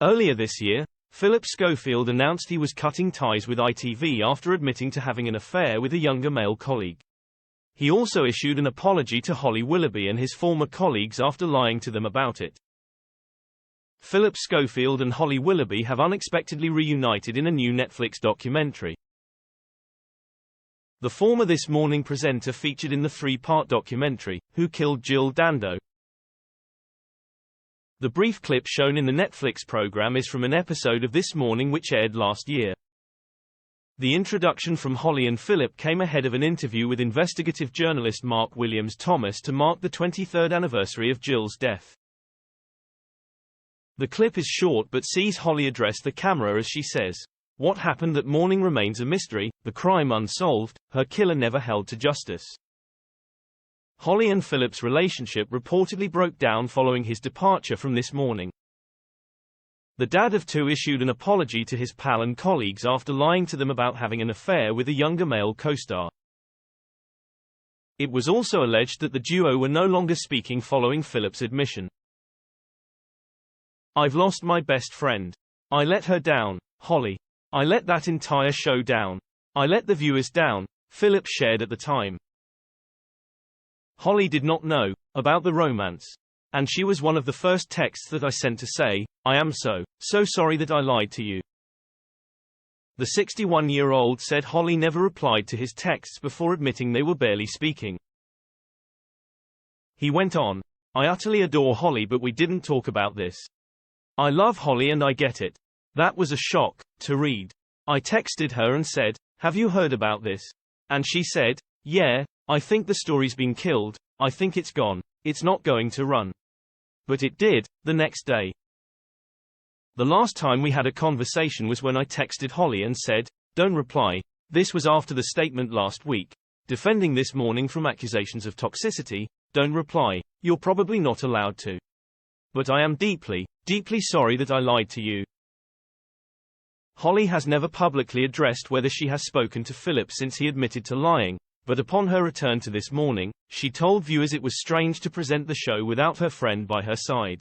Earlier this year, Phillip Schofield announced he was cutting ties with ITV after admitting to having an affair with a younger male colleague. He also issued an apology to Holly Willoughby and his former colleagues after lying to them about it. Phillip Schofield and Holly Willoughby have unexpectedly reunited in a new Netflix documentary. The former This Morning presenter featured in the three-part documentary, Who Killed Jill Dando? The brief clip shown in the Netflix program is from an episode of This Morning which aired last year. The introduction from Holly and Phillip came ahead of an interview with investigative journalist Mark Williams-Thomas to mark the 23rd anniversary of Jill's death. The clip is short but sees Holly address the camera as she says, "What happened that morning remains a mystery, the crime unsolved, her killer never held to justice." Holly and Phillip's relationship reportedly broke down following his departure from This Morning. The dad of two issued an apology to his pal and colleagues after lying to them about having an affair with a younger male co-star. It was also alleged that the duo were no longer speaking following Phillip's admission. "I've lost my best friend. I let her down, Holly. I let that entire show down. I let the viewers down," Phillip shared at the time. Holly did not know about the romance. "And she was one of the first texts that I sent to say, I am so sorry that I lied to you." The 61-year-old said Holly never replied to his texts before admitting they were barely speaking. He went on, "I utterly adore Holly but we didn't talk about this. I love Holly and I get it. That was a shock to read. I texted her and said, have you heard about this? And she said, yeah, I think the story's been killed, I think it's gone. It's not going to run. But it did, the next day. The last time we had a conversation was when I texted Holly and said, don't reply." This was after the statement last week, defending This Morning from accusations of toxicity. "Don't reply. You're probably not allowed to. But I am deeply sorry that I lied to you." Holly has never publicly addressed whether she has spoken to Phillip since he admitted to lying, but upon her return to This Morning, she told viewers it was strange to present the show without her friend by her side.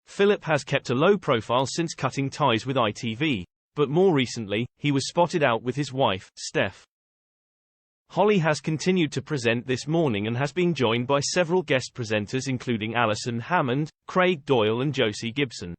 Phillip has kept a low profile since cutting ties with ITV, but more recently, he was spotted out with his wife, Steph. Holly has continued to present This Morning and has been joined by several guest presenters including Alison Hammond, Craig Doyle and Josie Gibson.